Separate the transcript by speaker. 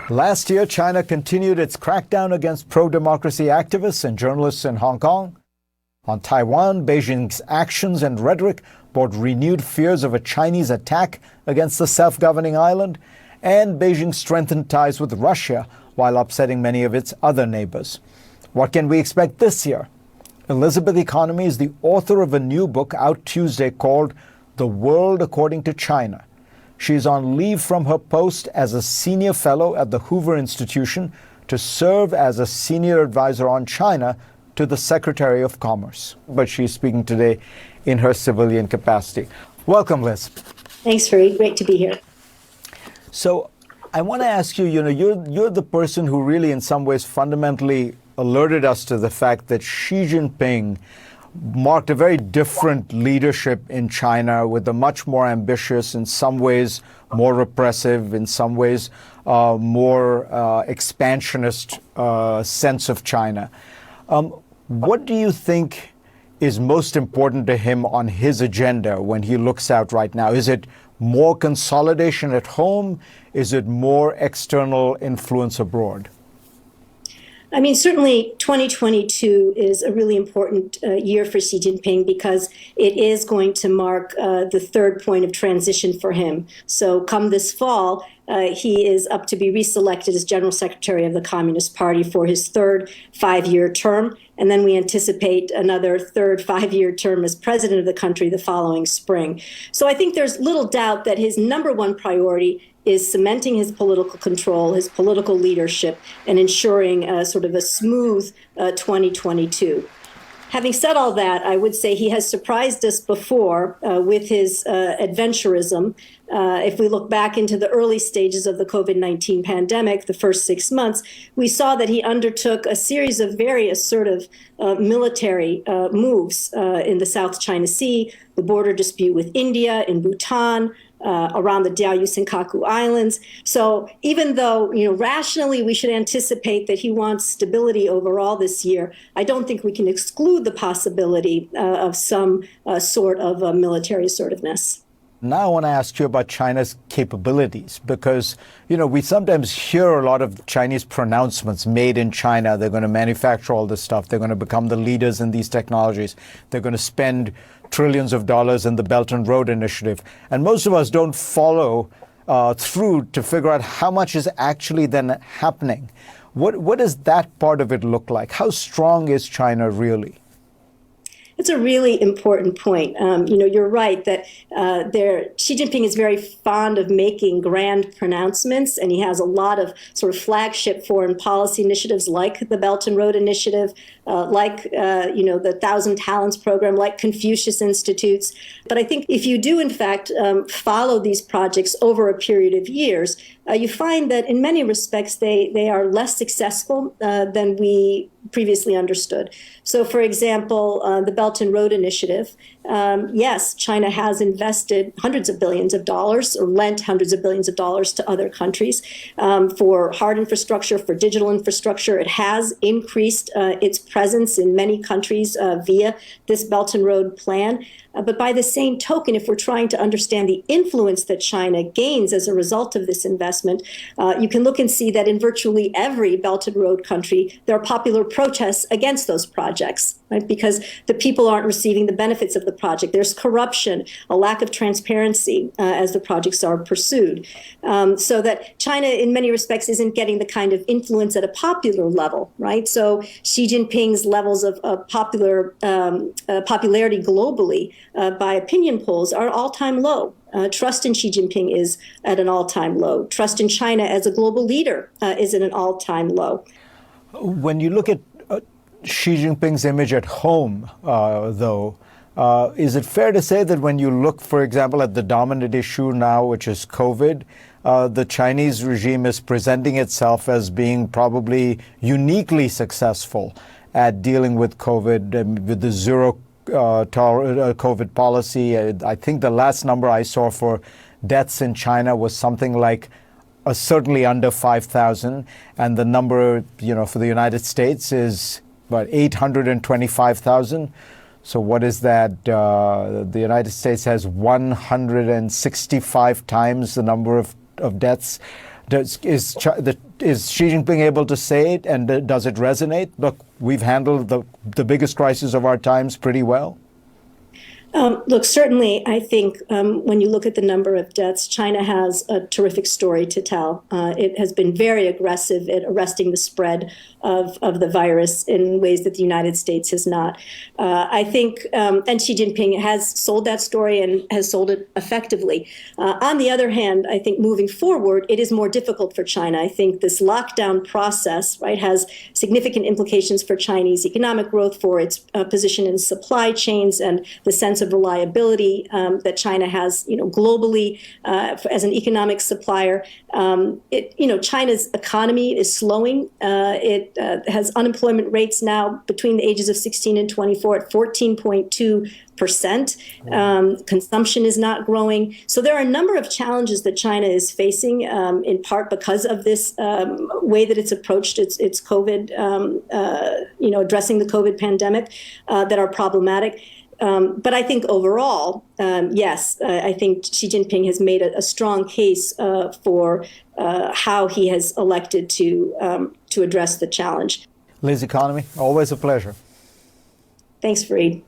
Speaker 1: Last year, China continued its crackdown against pro-democracy activists and journalists in Hong Kong. On Taiwan, Beijing's actions and rhetoric brought renewed fears of a Chinese attack against the self-governing island, and Beijing strengthened ties with Russia while upsetting many of its other neighbors. What can we expect this year? Elizabeth Economy is the author of a new book out Tuesday called The World According to China. She's on leave from her post as a senior fellow at the Hoover Institution to serve as a senior advisor on China to the Secretary of Commerce. But she's speaking today in her civilian capacity. Welcome, Liz.
Speaker 2: Thanks, Fareed. Great to be here.
Speaker 1: So I want to ask you, you're the person who really in some ways fundamentally alerted us to the fact that Xi Jinping marked a very different leadership in China with a much more ambitious, in some ways more repressive, in some ways more expansionist sense of China. What do you think is most important to him on his agenda when he looks out right now? Is it more consolidation at home? Is it more external influence abroad?
Speaker 2: I mean, certainly 2022 is a really important year for Xi Jinping because it is going to mark the third point of transition for him. So come this fall, he is up to be reselected as General Secretary of the Communist Party for his third 5-year term. And then we anticipate another third 5-year term as president of the country the following spring. So I think there's little doubt that his number one priority is cementing his political control, his political leadership, and ensuring sort of a smooth 2022. Having said all that, I would say he has surprised us before with his adventurism. If we look back into the early stages of the COVID-19 pandemic, the first 6 months, we saw that he undertook a series of very assertive military moves in the South China Sea, the border dispute with India, in Bhutan, around the Diaoyu Senkaku Islands. So even though, rationally we should anticipate that he wants stability overall this year, I don't think we can exclude the possibility of some sort of military assertiveness.
Speaker 1: Now I want to ask you about China's capabilities because, we sometimes hear a lot of Chinese pronouncements made in China. They're going to manufacture all this stuff. They're going to become the leaders in these technologies. They're going to spend trillions of dollars in the Belt and Road Initiative. And most of us don't follow through to figure out how much is actually then happening. What does that part of it look like? How strong is China really?
Speaker 2: It's a really important point. You're right that Xi Jinping is very fond of making grand pronouncements, and he has a lot of sort of flagship foreign policy initiatives like the Belt and Road Initiative, like the 1,000 Talents program, like Confucius Institutes. But I think if you do, in fact, follow these projects over a period of years, you find that in many respects they are less successful than we previously understood. So, for example, the Belt and Road Initiative, yes, China has invested hundreds of billions of dollars or lent hundreds of billions of dollars to other countries for hard infrastructure, for digital infrastructure. It has increased its presence in many countries via this Belt and Road plan. But by the same token, if we're trying to understand the influence that China gains as a result of this investment, you can look and see that in virtually every Belt and Road country, there are popular protests against those projects, right? Because the people aren't receiving the benefits of the project. There's corruption, a lack of transparency as the projects are pursued. So that China, in many respects, isn't getting the kind of influence at a popular level, right? So Xi Jinping's levels of popularity globally by opinion polls are all-time low. Trust in Xi Jinping is at an all-time low. Trust in China as a global leader is at an all-time low.
Speaker 1: When you look at Xi Jinping's image at home, though, is it fair to say that when you look, for example, at the dominant issue now, which is COVID, the Chinese regime is presenting itself as being probably uniquely successful at dealing with COVID, with the zero COVID policy? I think the last number I saw for deaths in China was something like certainly under 5,000, and the number, for the United States is about 825,000. So what is that? The United States has 165 times the number of deaths. Is Xi Jinping able to say it, and does it resonate? Look, we've handled the biggest crisis of our times pretty well.
Speaker 2: Look, certainly, I think when you look at the number of deaths, China has a terrific story to tell. It has been very aggressive at arresting the spread of the virus in ways that the United States has not. I think, and Xi Jinping has sold that story and has sold it effectively. On the other hand, I think moving forward, it is more difficult for China. I think this lockdown process, right, has significant implications for Chinese economic growth, for its position in supply chains, and the sense of reliability that China has, globally as an economic supplier. China's economy is slowing. It has unemployment rates now between the ages of 16 and 24 at 14.2%. Consumption is not growing. So there are a number of challenges that China is facing, in part because of this way that it's approached its COVID, addressing the COVID pandemic, that are problematic. But I think overall, yes, I think Xi Jinping has made a strong case for how he has elected to address the challenge.
Speaker 1: Liz Economy, always a pleasure.
Speaker 2: Thanks, Fareed.